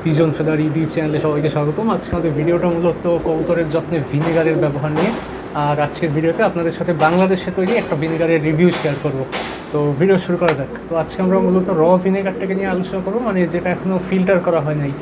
Pigeon feather YouTube চ্যানেলে সবাইকে স্বাগতম। আজকে আমাদের ভিডিওটা মূলত কবুতরের যত্নে ভিনেগারের ব্যবহার নিয়ে। আর আজকের ভিডিওতে আপনাদের সাথে বাংলাদেশে তৈরি একটা ভিনেগারের রিভিউ শেয়ার করব। তো ভিডিও শুরু করা যাক। তো আজকে আমরা মূলত ভিনেগারটাকে নিয়ে আলোচনা করবো, মানে যেটা এখনও ফিল্টার করা হয় নাই।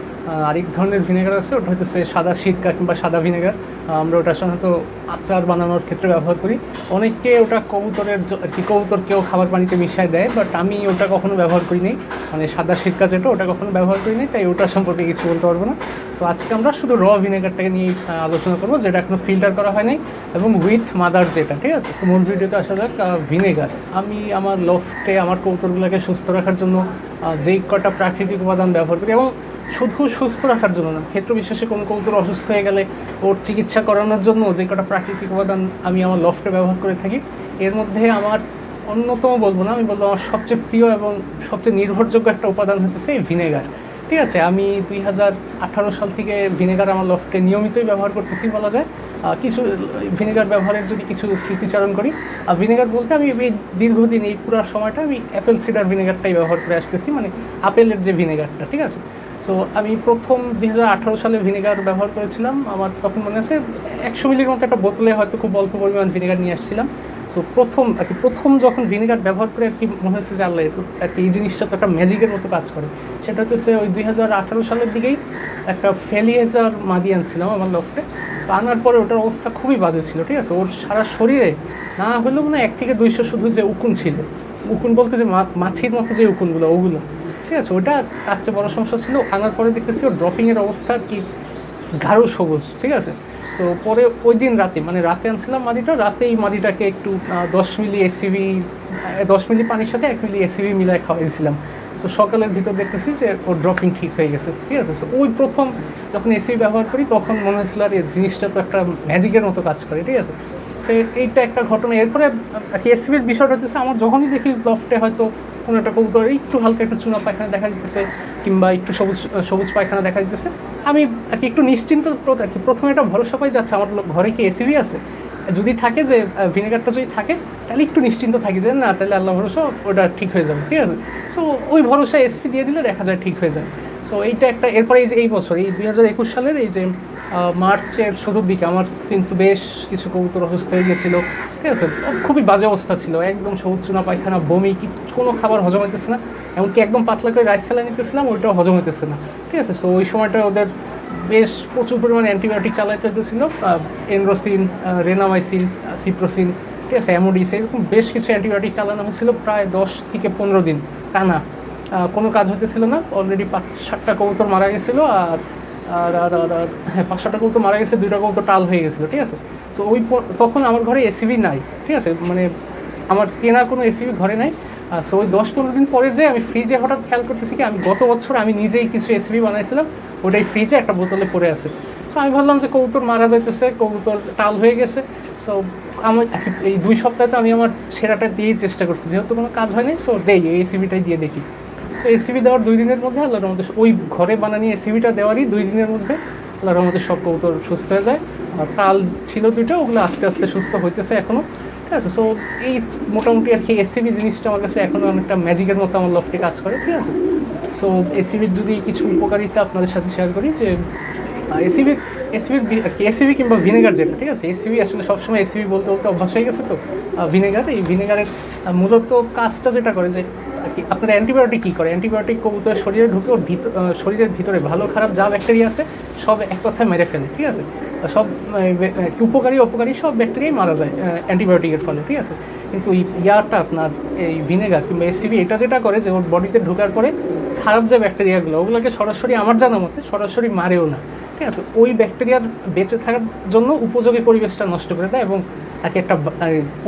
আরেক ধরনের ভিনেগার আছে, ওটা হচ্ছে সাদা সিরকা কিংবা সাদা ভিনেগার। আমরা ওটা সাধারণত আচার বানানোর ক্ষেত্রে ব্যবহার করি। অনেকে ওটা কবুতরের আর কি কবুতরকেও খাবার পানিতে মিশিয়ে দেয়, বাট আমি ওটা কখনো ব্যবহার করি নাই। মানে সাদা সিরকা যেটা, ওটা কখনো ব্যবহার করি নাই, তাই ওটার সম্পর্কে কিছু বলতে পারবো না। তো আজকে আমরা শুধু ভিনেগারটাকে নিয়ে আলোচনা করবো, যেটা এখনো ফিল্টার করা হয় নাই এবং উইথ মাদার যেটা, ঠিক আছে। তো মূল ভিডিওতে আসা যাক। ভিনেগার আমি আমার লফটে আমার কবুতরগুলোকে সুস্থ রাখার জন্য যেই কটা প্রাকৃতিক উপাদান ব্যবহার করি, এবং শুধু সুস্থ রাখার জন্য না, ক্ষেত্র বিশেষে কোনো কবুতর অসুস্থ হয়ে গেলে ওর চিকিৎসা করানোর জন্য যে কটা প্রাকৃতিক উপাদান আমি আমার লফটে ব্যবহার করে থাকি, এর মধ্যে আমার অন্যতম বলবো না, আমি বলবো আমার সবচেয়ে প্রিয় এবং সবচেয়ে নির্ভরযোগ্য একটা উপাদান হচ্ছে এই ভিনেগার। ঠিক আছে, আমি 2018 সাল থেকে ভিনেগার আমার লফটে নিয়মিতই ব্যবহার করতেছি বলা যায়। কিছু ভিনেগার ব্যবহারের যদি কিছু স্মৃতিচারণ করি, ভিনেগার বলতে আমি এই দীর্ঘদিন এই পুরো সময়টা আমি অ্যাপেল সিডার ভিনেগারটাই ব্যবহার করে আসতেছি, মানে আপেলের যে ভিনেগারটা, ঠিক আছে। সো আমি প্রথম 2018 সালে ভিনেগার ব্যবহার করেছিলাম। আমার তখন মনে আছে 100 মিলির মতো একটা বোতলে হয়তো খুব অল্প পরিমাণ ভিনেগার নিয়ে আসছিলাম। সো প্রথম যখন ভিনেগার ব্যবহার করে আর কি মনে হচ্ছে যে আল্লাহ আর কি এই জিনিসটা তো একটা ম্যাজিকের মতো কাজ করে। সেটা হচ্ছে ওই 2018 সালের দিকেই একটা ফেলিয়েজার মাদি আনছিলাম আমার লফটে। তো আনার পরে ওটার অবস্থা খুবই বাজে ছিল, ঠিক আছে। ওর সারা শরীরে না হলেও মানে 1 থেকে 200 শুধু যে উকুন ছিল, উকুন বলতে যে মাছির মতো যে উকুনগুলো, ওগুলো, ঠিক আছে। ওটা তার চেয়ে বড় সমস্যা ছিল। আনার পরে দেখতেছি ওর ড্রপিংয়ের অবস্থা আর কি গাঢ় সবুজ, ঠিক আছে। তো পরে ওই দিন রাতে, মানে রাতে আনছিলাম মাদিটা, রাতে এই মাদিটাকে একটু 10 মিলি এসিবি, 10 মিলি পানির সাথে 1 মিলি এসিবি মিলায় খাওয়াইছিলাম। তো সকালের ভিতর দেখতেছি যে ওর ড্রপিং ঠিক হয়ে গেছে, ঠিক আছে। তো ওই প্রথম যখন এসিবি ব্যবহার করি তখন মনে হয়েছিল আর এই জিনিসটা তো একটা ম্যাজিকের মতো কাজ করে, ঠিক আছে। সে এইটা একটা ঘটনা। এরপরে এসিবির বিষয়টা হচ্ছে আমার যখনই দেখি লফটে হয়তো কোনো একটা কবুতর একটু হালকা একটু চুনা পায়খানা দেখা দিতেছে কিংবা একটু সবুজ সবুজ পায়খানা দেখা দিতেছে, আমি আর কি একটু নিশ্চিন্ত আর কি প্রথমে একটা ভরসা পাই যাচ্ছে আমার ঘরে কি এসিবি আছে। যদি থাকে যে ভিনেগারটা যদি থাকে তাহলে একটু নিশ্চিন্ত থাকি যে না, তাহলে আল্লাহ ভরসা ওটা ঠিক হয়ে যাবে, ঠিক আছে। সো ওই ভরসা এসপি দিয়ে দিলে দেখা যায় ঠিক হয়ে যায়। সো এইটা একটা। এরপরে এই বছর এই 2021 সালের এই যে মার্চের শুরুর দিকে আমার কিন্তু বেশ কিছু কবুতর অসুস্থ হয়ে গিয়েছিলো, ঠিক আছে। খুবই বাজে অবস্থা ছিল, একদম সবুজ চুনা পায়খানা, বমি, কোনো খাবার হজম হইতেছে না। এমনকি একদম পাতলা করে রাইস স্যালাইন নিতেছিলাম, ওইটাও হজম হইতেছে না, ঠিক আছে। সো ওই সময়টা ওদের বেশ প্রচুর পরিমাণে অ্যান্টিবায়োটিক চালাইতে হতেছিল, এনরোসিন, রেনামাইসিন, সিপ্রোসিন, ঠিক আছে, অ্যামোডিস, এরকম বেশ কিছু অ্যান্টিবায়োটিক চালানো হয়েছিল প্রায় 10 থেকে 15 দিন টানা। কোনো কাজ হতেছিল না। অলরেডি 5-7টা কবুতর মারা গেছিলো, আর আর আর আর আর হ্যাঁ 5-7টা কবুতর মারা গেছে, 2টা কবুতর টাল হয়ে গেছিলো, ঠিক আছে। তো তখন আমার ঘরে এসিবি নাই, ঠিক আছে, মানে আমার কেনা কোনো এসিবি ঘরে নাই। সো ওই 10-15 দিন পরে যে আমি ফ্রিজে হঠাৎ খেয়াল করতেছি কি আমি গত বছর আমি নিজেই কিছু এসিবি বানাইছিলাম, ওটাই ফ্রিজে একটা বোতলে পড়ে আছে। সো আমি ভাবলাম যে কবুতর মারা যাইতেছে, কবুতর টাল হয়ে গেছে। সো আমার এই 2 সপ্তাহে তো আমি আমার সেরাটা দিয়েই চেষ্টা করছি, যেহেতু কোনো কাজ হয়নি, সো দেই এই এসিবিটাই দিয়ে দেখি। তো এসিবি দেওয়ার 2 দিনের মধ্যে আল্লাহর রহমতে, ওই ঘরে বানানি এসিবিটা দেওয়ারই 2 দিনের মধ্যে আল্লাহর রহমতে সব কবুতর সুস্থ হয়ে যায়। আর টাল ছিল 2টা, ওগুলো আস্তে আস্তে সুস্থ হইতেছে এখনও, ঠিক আছে। সো এই মোটামুটি আর কি এসিবি জিনিসটা আমার কাছে এখনও অনেকটা ম্যাজিকের মতো আমার লফটে কাজ করে, ঠিক আছে। সো এসিবির যদি কিছু উপকারিতা আপনাদের সাথে শেয়ার করি, যে এসিবি কিংবা ভিনেগার যেটা, ঠিক আছে। এসিবি আসলে সবসময় এসিবি বলতে বলতে অভ্যাস হয়ে গেছে। তো এই ভিনেগারের মূলত কাজটা যেটা করে যে আর কি আপনার অ্যান্টিবায়োটিক কী করে, অ্যান্টিবায়োটিক কবুতরের শরীরে ঢুকে ওর শরীরের ভিতরে ভালো খারাপ যা ব্যাকটেরিয়া আছে সব এক কথায় মেরে ফেলে, ঠিক আছে। সব উপকারী অপকারী সব ব্যাকটেরিয়াই মারা যায় অ্যান্টিবায়োটিকের ফলে, ঠিক আছে। কিন্তু ইয়ারটা আপনার এই ভিনেগার কিংবা এসিবি এটা যেটা করে যে ওর বডিতে ঢোকার পরে খারাপ যে ব্যাকটেরিয়াগুলো, ওগুলোকে সরাসরি আমার জানা মতে সরাসরি মারেও না, ঠিক আছে। ওই ব্যাকটেরিয়ার বেঁচে থাকার জন্য উপযোগী পরিবেশটা নষ্ট করে দেয়, এবং আর কি একটা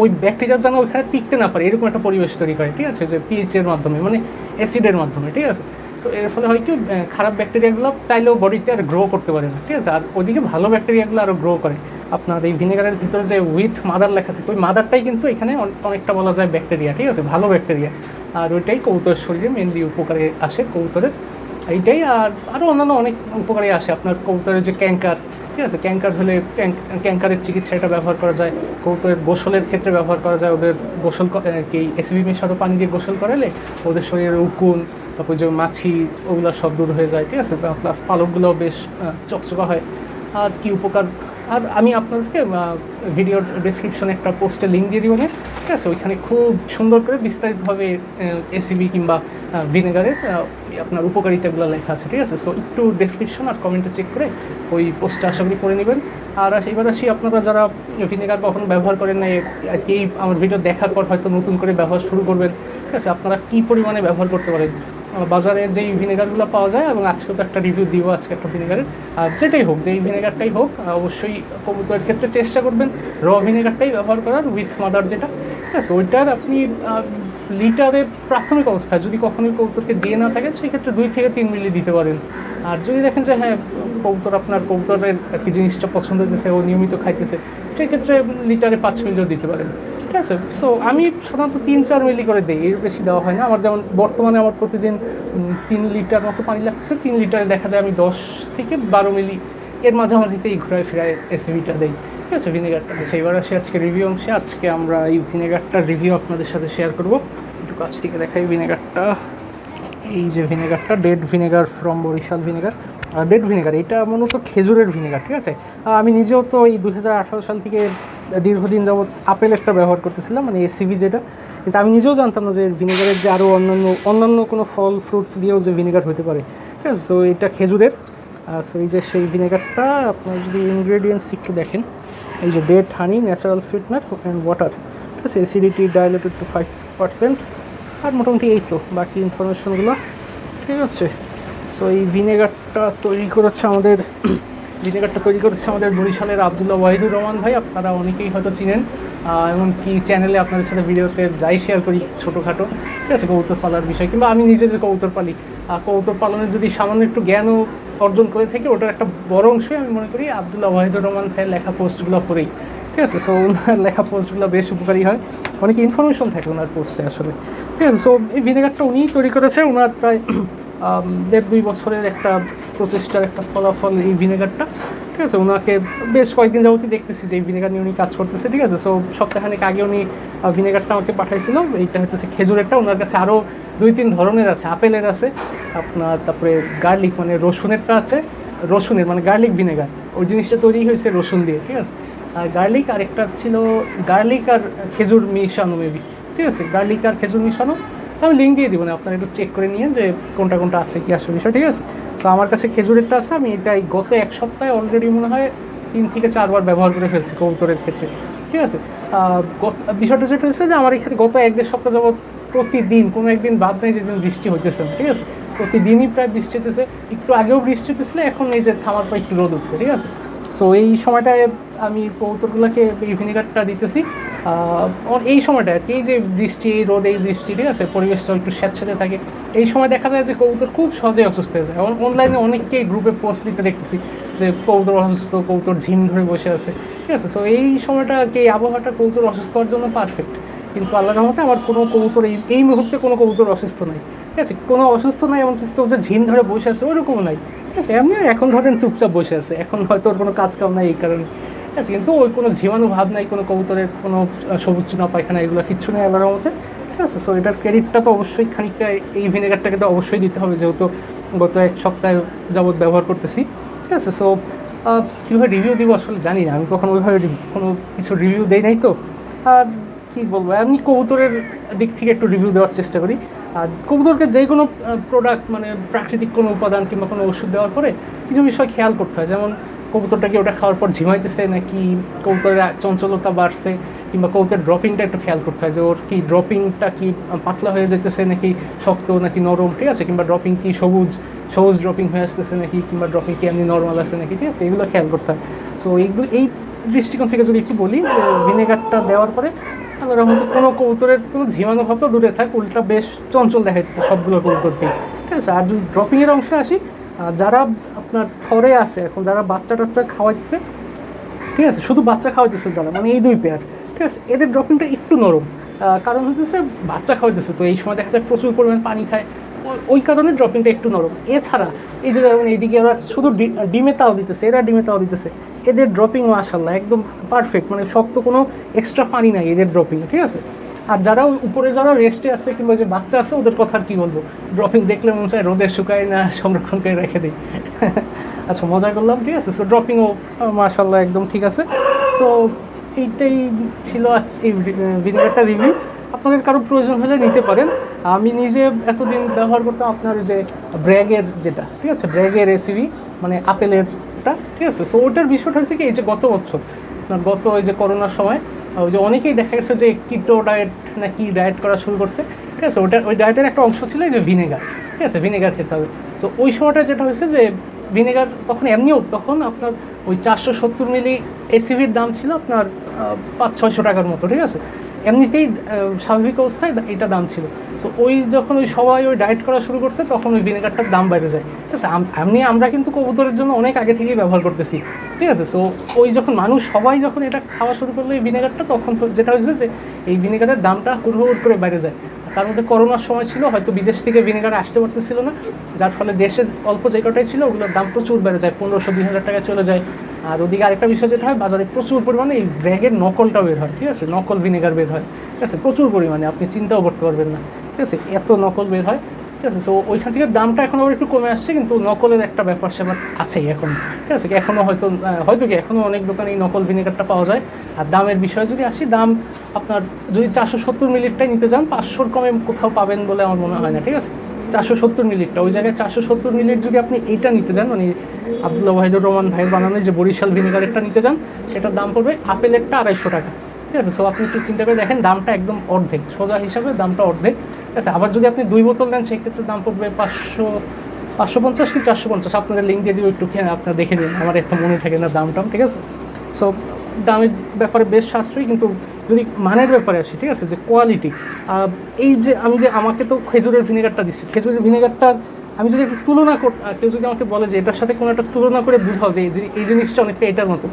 ওই ব্যাকটেরিয়ার যেন ওইখানে টিকতে না পারে এরকম একটা পরিবেশ তৈরি করে, ঠিক আছে, যে পিএইচের মাধ্যমে, মানে অ্যাসিডের মাধ্যমে, ঠিক আছে। সো এর ফলে হয় কি খারাপ ব্যাকটেরিয়াগুলো চাইলেও বডিতে আর গ্রো করতে পারে না, ঠিক আছে। আর ওইদিকে ভালো ব্যাকটেরিয়াগুলো আরও গ্রো করে। আপনার এই ভিনেগারের ভিতরে যে উইথ মাদার লেখা থাকে, ওই মাদারটাই কিন্তু এখানে অনেকটা বলা যায় ব্যাকটেরিয়া, ঠিক আছে, ভালো ব্যাকটেরিয়া। আর ওইটাই কবুতরের শরীরে মেনলি উপকারে আসে কবুতরের, এইটাই। আর আরও অন্যান্য অনেক উপকারে আসে আপনার কবুতরের যে ক্যাঙ্কার, ঠিক আছে, ক্যাঙ্কার হলে ক্যাঙ্কারের চিকিৎসা এটা ব্যবহার করা যায়। কবুতরের গোসলের ক্ষেত্রে ব্যবহার করা যায়। ওদের গোসল কি এসিবি মেশানো পানি দিয়ে গোসল করালে ওদের শরীরের উকুন, তারপর যে মাছি ওগুলো সব দূর হয়ে যায়, ঠিক আছে, প্লাস পালকগুলোও বেশ চকচকা হয়। আর কি উপকার, আর আমি আপনাদেরকে ভিডিওর ডিসক্রিপশনে একটা পোস্টে লিঙ্ক দিয়ে দিব, ঠিক আছে, ওইখানে খুব সুন্দর করে বিস্তারিতভাবে এসিবি কিংবা ভিনেগারের আপনার উপকারিতাগুলো লেখা আছে, ঠিক আছে। সো একটু ডেসক্রিপশন আর কমেন্টে চেক করে ওই পোস্টটা আশা করি করে নেবেন। আর এবার আসি, আপনারা যারা ভিনেগার কখনো ব্যবহার করেন না, এই আমার ভিডিও দেখার পর হয়তো নতুন করে ব্যবহার শুরু করবেন, ঠিক আছে, আপনারা কী পরিমাণে ব্যবহার করতে পারেন। বাজারে যেই ভিনেগারগুলো পাওয়া যায়, এবং আজকে তো একটা রিভিউ দিব আজকে একটা ভিনেগারের, আর যেটাই হোক, যেই ভিনেগারটাই হোক, অবশ্যই কবুতরের ক্ষেত্রে চেষ্টা করবেন র ভিনেগারটাই ব্যবহার করার, উইথ মাদার যেটা, ঠিক আছে। ওইটার আপনি লিটারে প্রাথমিক অবস্থায় যদি কখনোই কবুতরকে দিয়ে না থাকেন, সেক্ষেত্রে 2 থেকে 3 মিলি দিতে পারেন। আর যদি দেখেন যে হ্যাঁ কবুতর আপনার কবুতরের কি জিনিসটা পছন্দ হতেছে, ও নিয়মিত খাইতেছে, সেক্ষেত্রে লিটারে 5 মিলিও দিতে পারেন, ঠিক আছে। সো আমি সাধারণত 3-4 মিলি করে দিই, এর বেশি দেওয়া হয় না। আমার যেমন বর্তমানে আমার প্রতিদিন 3 লিটার মতো পানি লাগছে, 3 লিটারে দেখা যায় আমি 10 থেকে 12 মিলি এর মাঝামাঝিতেই ঘুরায় ফিরায় এসিবিটা দেই, ঠিক আছে, ভিনেগারটা। আচ্ছা, এবার আসি আজকে রিভিউ অংশে। আজকে আমরা এই ভিনেগারটার রিভিউ আপনাদের সাথে শেয়ার করব। একটু কাছ থেকে দেখাই ভিনেগারটা। এই যে ভিনেগারটা, dead vinegar from Barishal vinegar. Dead vinegar এটা মূলত খেজুরের ভিনেগার, ঠিক আছে। আমি নিজেও তো এই 2018 সাল থেকে দীর্ঘদিন যাবৎ আপেলেরটা ব্যবহার করতেছিলাম, মানে এসিভি যেটা, কিন্তু আমি নিজেও জানতাম না যে ভিনেগারের যে আরও অন্যান্য কোনো ফল ফ্রুটস দিয়েও যে ভিনেগার হতে পারে, ঠিক আছে। সো এটা খেজুরের। সো এই যে সেই ভিনেগারটা, আপনার যদি ইনগ্রেডিয়েন্টস একটু দেখেন, এই যে dead honey, natural sweetener and water, ঠিক আছে, অ্যাসিডিটি ডাইলেটেড টু 5%, আর মোটামুটি এই তো বাকি ইনফরমেশনগুলো, ঠিক আছে। সো এই ভিনেগারটা তৈরি করেছে আমাদের বরিশালের আবদুল্লাহ ওয়াহিদুর রহমান ভাই। আপনারা অনেকেই হয়তো চিনেন, এমনকি চ্যানেলে আপনাদের সাথে ভিডিওতে যাই শেয়ার করি ছোটোখাটো, ঠিক আছে, কবুতর পালার বিষয়, কিংবা আমি নিজে যে কবুতর পালি, কবুতর পালনের যদি সামান্য একটু জ্ঞানও অর্জন করে থাকি, ওটার একটা বড় অংশই আমি মনে করি আবদুল্লাহ ওয়াহিদুর রহমান ভাইয়ের লেখা পোস্টগুলো পড়েই, ঠিক আছে। সো ওনার লেখা পোস্টগুলো বেশ উপকারী হয়, অনেক ইনফরমেশন থাকে ওনার পোস্টে আসলে, ঠিক আছে। সো এই ভিনেগারটা উনিই তৈরি করেছে, ওনার প্রায় 1.5-2 বছরের একটা প্রচেষ্টার একটা ফলাফল এই ভিনেগারটা, ঠিক আছে। ওনাকে বেশ কয়েকদিন যাবতই দেখতেছি যে এই ভিনেগার নিয়ে উনি কাজ করতেছে, ঠিক আছে। সো সপ্তাহখানেক আগে উনি ভিনেগারটা আমাকে পাঠাইছিল, এইটা হচ্ছে খেজুরেরটা। ওনার কাছে আরও 2-3 ধরনের আছে, আপেলের আছে আপনার, তারপরে গার্লিক মানে রসুনেরটা আছে, রসুনের মানে গার্লিক ভিনেগার, ওই জিনিসটা তৈরি হয়েছে রসুন দিয়ে, ঠিক আছে। আর গার্লিক, আরেকটা ছিল গার্লিক আর খেজুর মিশানো মেবি, ঠিক আছে, গার্লিক আর খেজুর মিশানো। আমি লিঙ্ক দিয়ে দিব না, আপনারা একটু চেক করে নিয়ে যে কোনটা আছে কি আসলে বিষয়, ঠিক আছে। সো আমার কাছে খেজুরেরটা আছে, আমি এটা গত 1 সপ্তাহে অলরেডি মনে হয় 3 থেকে 4 বার ব্যবহার করে ফেলছি কবুতরের ক্ষেত্রে, ঠিক আছে। বিষয়টা যেটা হচ্ছে যে আমার এখানে গত 1-1.5 সপ্তাহ যাবত প্রতিদিন, কোনো একদিন বাদ নেই যেদিন বৃষ্টি হইতেছে না, ঠিক আছে। প্রতিদিনই প্রায় বৃষ্টি হতেছে, একটু আগেও বৃষ্টি হতেছিল, এখন এই যে থামার পর একটু রোদ উঠছে, ঠিক আছে। সো এই সময়টায় আমি কবুতরগুলোকে এই ভিনেগারটা দিতেছি, এই সময়টা আর কি, এই যে বৃষ্টি, এই রোদ, এই বৃষ্টি, ঠিক আছে, পরিবেশটা একটু স্যাঁতস্যাঁতে থাকে, এই সময় দেখা যায় যে কবুতর খুব সহজেই অসুস্থ হয়ে যায়। অনলাইনে অনেককেই গ্রুপে পোস্ট দিতে দেখতেছি যে কবুতর অসুস্থ, কবুতর ঝিম ধরে বসে আছে, ঠিক আছে। সো এই সময়টা আর কি, এই আবহাওয়াটা কবুতর অসুস্থ হওয়ার জন্য পারফেক্ট, কিন্তু আল্লাহর রহমতে আমার কোনো কবুতর এই মুহূর্তে কোনো কবুতর অসুস্থ নাই, ঠিক আছে, কোনো অসুস্থ নাই, এমন তো যে ঝিম ধরে বসে আছে ওইরকমও নাই, ঠিক আছে। এমনি এখন ধরেন চুপচাপ বসে আছে, এখন হয়তো ওর কোনো কাজ কাম নাই এই কারণে, ঠিক আছে, কিন্তু ওই কোনো জীবাণু ভাব নাই, কোনো কবুতরের কোনো সবুজ চুনা পায়খানা এগুলো কিচ্ছু নেই আল্লাহর রহমতে, ঠিক আছে। সো এটার ক্রেডিটটা তো অবশ্যই খানিকটা এই ভিনেগারটাকে তো অবশ্যই দিতে হবে, যেহেতু গত 1 সপ্তাহ যাবৎ ব্যবহার করতেছি, ঠিক আছে। সো কীভাবে রিভিউ দিব আসলে জানি না, আমি কখনো ওইভাবে কোনো কিছু রিভিউ দেই নাই তো। আর কী বলবো, আমি কবুতরের দিক থেকে একটু রিভিউ দেওয়ার চেষ্টা করি। আর কবুতরকে যে কোনো প্রোডাক্ট মানে প্রাকৃতিক কোনো উপাদান কিংবা কোনো ওষুধ দেওয়ার পরে কিছু বিষয় খেয়াল করতে হয়, যেমন কবুতরটা কি ওটা খাওয়ার পর ঝিমাইতেছে, নাকি কবুতরের চঞ্চলতা বাড়ছে, কিংবা কবুতরের ড্রপিংটা একটু খেয়াল করতে হয় যে ওর কি ড্রপিংটা কি পাতলা হয়ে যেতেছে নাকি শক্ত নাকি নরম, ঠিক আছে, কিংবা ড্রপিং কি সবুজ ড্রপিং হয়ে আসতেছে নাকি, কিংবা ড্রপিং কি এমনি নর্মাল আছে নাকি, ঠিক আছে, এগুলো খেয়াল করতে হয়। সো এই দৃষ্টিকোণ থেকে যদি একটু বলি, যে ভিনেগারটা দেওয়ার পরে আল্লাহর রহমতে কোনো কবুতরের কোনো ঝিমানো ভাব তো দূরে থাক, উল্টা বেশ চঞ্চল দেখাইতেছে সবগুলো কবুতরকে, ঠিক আছে। আর যদি ড্রপিংয়ের অংশে আসি, যারা আপনার থরে আছে এখন, যারা বাচ্চা টাচ্চা খাওয়াইতেছে, ঠিক আছে, শুধু বাচ্চা খাওয়াইতেছে যারা, মানে এই 2 পেয়ার, ঠিক আছে, এদের ড্রপিংটা একটু নরম, কারণ হচ্ছে বাচ্চা খাওয়াইতেছে, তো এই সময় দেখা যায় প্রচুর পরিমাণ পানি খায়, ওই কারণে ড্রপিংটা একটু নরম। এছাড়া এই যে যেমন এইদিকে ওরা শুধু ডিমে তাও দিতেছে, এদের ড্রপিং মাশাআল্লাহ একদম পারফেক্ট, মানে শক্ত কোনো এক্সট্রা পানি নাই এদের ড্রপিং, ঠিক আছে। আর যারা উপরে যারা রেস্টে আছে কিংবা যে বাচ্চা আছে ওদের কথা আর কী বলবো, ড্রপিং দেখলে মনে চায় রোদে শুকায় না সংরক্ষণ করে রেখে দিই। আচ্ছা, মজা করলাম, ঠিক আছে। সো ড্রপিংও মাশাআল্লাহ একদম ঠিক আছে। সো এইটাই ছিল এই ভিনেগারটা রিভিউ। আপনাদের কারো প্রয়োজন হলে নিতে পারেন। আমি নিজে এতদিন ব্যবহার করতাম আপনার যে ব্র্যাগের যেটা, ঠিক আছে, ব্র্যাগের রেসিপি, মানে আপেলেরটা, ঠিক আছে। সো ওটার বিষয়টা হচ্ছে কি, এই যে গত বছর গত ওই যে করোনার সময় ওই যে অনেকেই দেখা গেছে যে কিটো ডায়েট না কি ডায়েট করা শুরু করছে, ঠিক আছে। ওই ডায়েটের একটা অংশ ছিল এই যে ভিনেগার, ঠিক আছে, ভিনেগার খেতে হবে। তো ওই সময়টা যেটা হয়েছে যে ভিনেগার তখন এমনিও তখন আপনার ওই 470 মিলি এসিভির দাম ছিল আপনার 500-600 টাকার মতো, ঠিক আছে। এমনিতেই স্বাভাবিক অবস্থায় এটা দাম ছিল। তো ওই যখন ওই সবাই ওই ডায়েট করা শুরু করছে তখন ওই ভিনেগারটার দাম বেড়ে যায়, ঠিক আছে। আমরা কিন্তু কবুতরের জন্য অনেক আগে থেকেই ব্যবহার করতেছি, ঠিক আছে। সো ওই যখন মানুষ সবাই যখন এটা খাওয়া শুরু করলো এই ভিনেগারটা, তখন যেটা হয়েছে যে এই ভিনেগারের দামটা হুড় করে বেড়ে যায়। তার মধ্যে করোনার সময় ছিল, হয়তো বিদেশ থেকে ভিনেগার আসতে পারতেছিল না, যার ফলে দেশে অল্প যে কটাই ছিল ওগুলোর দাম প্রচুর বেড়ে যায়, 1500-2000 টাকা চলে যায়। আর ওদিকে আরেকটা বিষয় যেটা হয়, বাজারে প্রচুর পরিমাণে এই ব্র্যাগের নকলটা বের হয়, ঠিক আছে, নকল ভিনেগার বের হয়, ঠিক আছে, প্রচুর পরিমাণে, আপনি চিন্তাও করতে পারবেন না, ঠিক আছে, এত নকল বের হয়, ঠিক আছে। তো ওইখান থেকে দামটা এখন আবার একটু কমে আসছে, কিন্তু নকলের একটা ব্যাপার স্যাপার আছেই এখন, ঠিক আছে। এখনও হয়তো কি এখনও অনেক দোকানে এই নকল ভিনেগারটা পাওয়া যায়। আর দামের বিষয়ে যদি আসি, দাম আপনার যদি 470 মিলিটাই নিতে যান 500-র কমে কোথাও পাবেন বলে আমার মনে হয় না, ঠিক আছে। 470 মিলিটা ওই জায়গায় 470 মিলির যদি আপনি এইটা নিতে যান, মানে আব্দুল্লাহ ওয়াহিদুর রহমান ভাইয়ের বানানো যে বরিশাল ভিনেগারেরটা নিতে যান, সেটার দাম পড়বে আপেলেরটা 250 টাকা, ঠিক আছে। সো আপনি একটু চিন্তা করে দেখেন, দামটা একদম অর্ধেক, সোজা হিসাবে দামটা অর্ধেক, ঠিক আছে। আবার যদি আপনি 2 বোতল নেন সেক্ষেত্রে দাম পড়বে 550 কি 450, আপনাদের লিঙ্ক দিয়ে দিব, একটু খেয়ে আপনারা দেখে নিন, আমার একটা মনে থাকে না দামটা, ঠিক আছে। সো দামের ব্যাপারে বেশ সাশ্রয়ী, কিন্তু যদি মানের ব্যাপারে আসি, ঠিক আছে, যে কোয়ালিটি, এই যে আমাকে তো খেজুরের ভিনেগারটা দিচ্ছে, খেজুরের ভিনেগারটা আমি যদি একটু তুলনা কেউ যদি আমাকে বলে যে এটার সাথে কোনো একটা তুলনা করে বুঝাও যে এই জিনিসটা অনেকটা এটার মতো,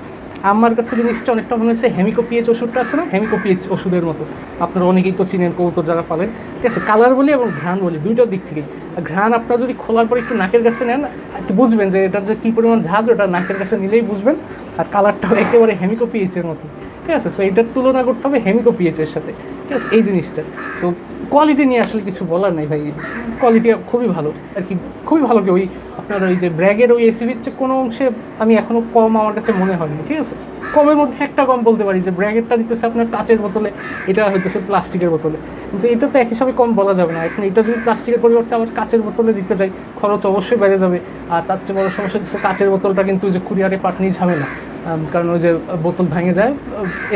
আমার কাছে জিনিসটা অনেকটা মনে হচ্ছে হেমিকো পিএইচ ওষুধটা আছে না, হেমিকো পিএইচ ওষুধের মতো। আপনারা অনেকেই তো চিনেন কবুতর যারা পালেন, ঠিক আছে। কালার বলি এবং ঘ্রাণ বলি, দুইটার দিক থেকেই। ঘ্রাণ আপনারা যদি খোলার পর একটু নাকের কাছে নেন, একটু বুঝবেন যে এটার যে কী পরিমাণ ঝাঁজ, ওটা নাকের কাছে নিলেই বুঝবেন। আর কালারটাও একেবারে হেমিকো পিএইচের মতো, ঠিক আছে। সো এটার তুলনা করতে হবে হেমিকো পিএইচের সাথে, ঠিক আছে, এই জিনিসটা। সো কোয়ালিটি নিয়ে আসলে কিছু বলার নেই ভাই, কোয়ালিটি খুবই ভালো আর কি, খুবই ভালো। কি ওই আপনার ওই যে ব্র্যাগের ওই এসিভির চেয়ে কোনো অংশে আমি এখনও কম আমার কাছে মনে হয়নি, ঠিক আছে। কমের মধ্যে একটা কম বলতে পারি যে ব্র্যাগেরটা দিতেছে আপনার কাচের বোতলে, এটা হইতেছে প্লাস্টিকের বোতলে, কিন্তু এটা তো এক হিসাবে কম বলা যাবে না। এখন এটা যদি প্লাস্টিকের পরিবর্তে আবার কাচের বোতলে দিতে যাই, খরচ অবশ্যই বেড়ে যাবে। আর তার চেয়ে বড় সমস্যা হচ্ছে কাচের বোতলটা কিন্তু যে কুরিয়ারে পাঠানি ঝামেলা, কারণ ওই যে বোতল ভেঙে যায়,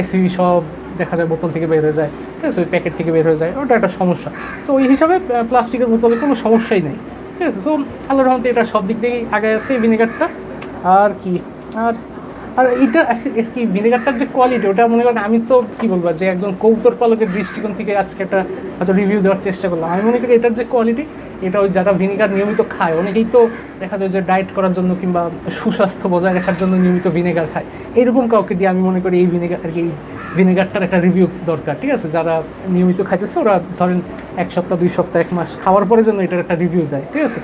এসিবি সব দেখা যায় বোতল থেকে বের হয়ে যায়, ঠিক আছে, ওই প্যাকেট থেকে বের হয়ে যায়, ওটা একটা সমস্যা। সো ওই হিসাবে প্লাস্টিকের বোতলে কোনো সমস্যাই নেই, ঠিক আছে। সো আল্লাহর রহমতে এটা সব দিক থেকেই আগে আছে ভিনেগারটা। আর কি আর এইটা কি ভিনেগারটার যে কোয়ালিটি, ওটা মনে করেন, আমি তো কী বলবো, যে একজন কবুতর পালকের দৃষ্টিকোণ থেকে আজকে একটা হয়তো রিভিউ দেওয়ার চেষ্টা করলাম। আমি মনে করি এটার যে কোয়ালিটি, এটা ওই যারা ভিনেগার নিয়মিত খায়, অনেকেই তো দেখা যায় যে ডায়েট করার জন্য কিংবা সুস্বাস্থ্য বজায় রাখার জন্য নিয়মিত ভিনেগার খায়, এরকম কাউকে দিয়ে আমি মনে করি এই ভিনেগারটার একটা রিভিউ দরকার, ঠিক আছে। যারা নিয়মিত খাইতেছে ওরা ধরেন 1 সপ্তাহ 2 সপ্তাহ 1 মাস খাওয়ার পরে জন্য এটার একটা রিভিউ দেয়, ঠিক আছে।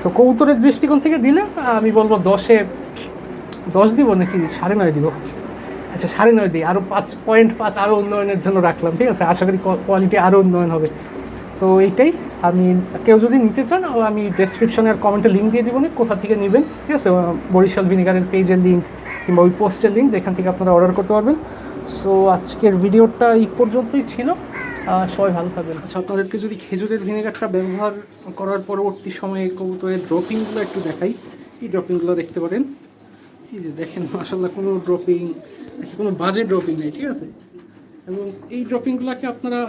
সো কবুতরের দৃষ্টিকোণ থেকে দিলে আমি বলবো 10-এ 10 দিব নাকি 9.5 দিব। আচ্ছা 9.5 দিই, আরও 5.5 আরও উন্নয়নের জন্য রাখলাম, ঠিক আছে। আশা করি কোয়ালিটি আরও উন্নয়ন হবে। সো এইটাই, আমি কেউ যদি নিতে চান আমি ডেসক্রিপশনে আর কমেন্টে লিঙ্ক দিয়ে দিব, কোথা থেকে নেবেন, ঠিক আছে। বরিশাল ভিনেগারের পেজের লিঙ্ক কিংবা ওই পোস্টের লিঙ্ক, যেখান থেকে আপনারা অর্ডার করতে পারবেন। সো আজকের ভিডিওটা এই পর্যন্তই ছিল, সবাই ভালো থাকবেন। আচ্ছা, আপনাদেরকে যদি খেজুরের ভিনেগারটা ব্যবহার করার পরবর্তী সময়ে কবুতরের ড্রপিংগুলো একটু দেখাই, এই ড্রপিংগুলো দেখতে পারেন, এই যে দেখেন মাশাআল্লাহ কোনো ড্রপিং, কোনো বাজে ড্রপিং নেই, ঠিক আছে। এবং এই ড্রপিংগুলোকে আপনারা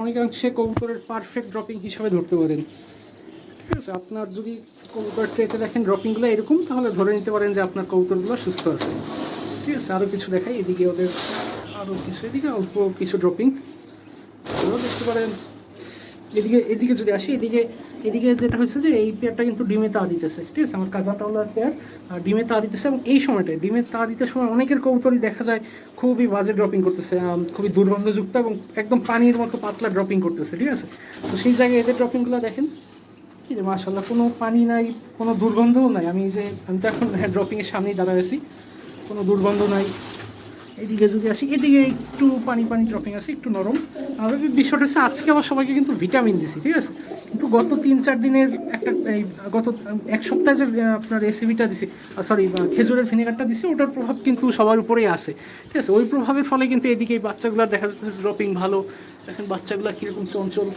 অনেকাংশে কবুতরের পারফেক্ট ড্রপিং হিসাবে ধরতে পারেন, ঠিক আছে। আপনার যদি কবুতর ট্রেতে দেখেন ড্রপিংগুলো এরকম, তাহলে ধরে নিতে পারেন যে আপনার কবুতরগুলো সুস্থ আছে, ঠিক আছে। আরও কিছু দেখাই, এদিকে ওদের আরও কিছু, এদিকে অল্প কিছু ড্রপিং দেখতে পারেন। এদিকে যদি আসি, এদিকে যেটা হচ্ছে যে এই পেয়ারটা কিন্তু ডিমে তা দিতেছে, ঠিক আছে, আমার কাজাটাওয়ালার পেয়ার ডিমে তা দিতেছে। এবং এই সময়টায় ডিমে তা দিতে সময় অনেকের কবুতরই দেখা যায় খুবই বাজে ড্রপিং করতেছে, খুবই দুর্গন্ধযুক্ত এবং একদম পানির মতো পাতলা ড্রপিং করতেছে, ঠিক আছে। তো সেই জায়গায় এদের ড্রপিংগুলো দেখেন কি যে মাশাআল্লাহ, কোনো পানি নাই, কোনো দুর্গন্ধও নাই। আমি তো এখন ড্রপিংয়ের সামনেই দাঁড়ায় আছি, কোনো দুর্গন্ধ নাই, এদিকে যদি আসি, এদিকে একটু পানি পানি ড্রপিং আছে, একটু নরম। আর বিষয়টা হচ্ছে আজকে আবার সবাইকে কিন্তু ভিটামিন দিছি, ঠিক আছে। কিন্তু গত 3-4 দিনের একটা এই গত এক সপ্তাহে যে আপনার রেসিপিটা দিছি, সরি খেজুরের ভিনেগারটা দিছি, ওটার প্রভাব কিন্তু সবার উপরেই আসে, ঠিক আছে। ওই প্রভাবের ফলে কিন্তু এদিকে এই বাচ্চাগুলোর দেখা যাচ্ছে ড্রপিং ভালো। দেখেন বাচ্চাগুলো কীরকম চঞ্চল,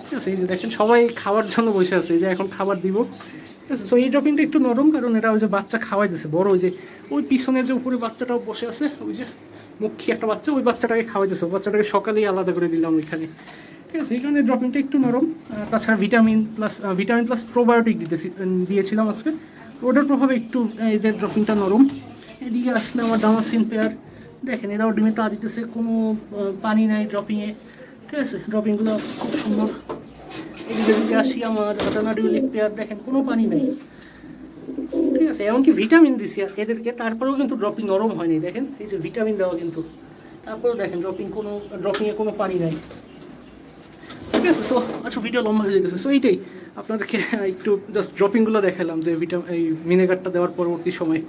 ঠিক আছে। এই যে দেখেন সবাই খাওয়ার জন্য বসে আছে, এই যে এখন খাবার দিব, ঠিক আছে। সো এই ড্রপিংটা একটু নরম, কারণ এটা ওই যে বাচ্চা খাওয়াই দিচ্ছে বড়, ওই যে ওই পিছনে যে উপরে বাচ্চাটাও বসে আছে, ওই যে মুখী একটা বাচ্চা, ওই বাচ্চাটাকে খাওয়াই দিচ্ছে। ওই বাচ্চাটাকে সকালেই আলাদা করে দিলাম ওইখানে, ঠিক আছে। এই কারণে ড্রপিংটা একটু নরম। তাছাড়া ভিটামিন প্লাস প্রোবায়োটিক দিয়েছিলাম আজকে, তো ওটার প্রভাবে একটু এদের ড্রপিংটা নরম। এদিকে আসলে আমার ডামাসিন পেয়ার, দেখেন এরাও ডিমে তা দিতেছে, কোনো পানি নাই ড্রপিংয়ে, ঠিক আছে। ড্রপিংগুলো খুব সুন্দর। এদিকে যদি আসি আমার আটানা ডিউলিক পেয়ার, দেখেন কোনো পানি নেই, ঠিক আছে। এমনকি ভিটামিন দিছি এদেরকে, তারপরেও কিন্তু ড্রপিং নরম হয়নি, দেখেন এই যে ভিটামিন দেওয়া কিন্তু, তারপরেও দেখেন ড্রপিংয়ে কোনো পানি নাই, ঠিক আছে। সো আচ্ছা, ভিডিও লম্বা হয়ে যেতেছে। সো এইটাই আপনাদেরকে একটু জাস্ট ড্রপিংগুলো দেখালাম যে এই ভিনেগারটা দেওয়ার পরবর্তী সময়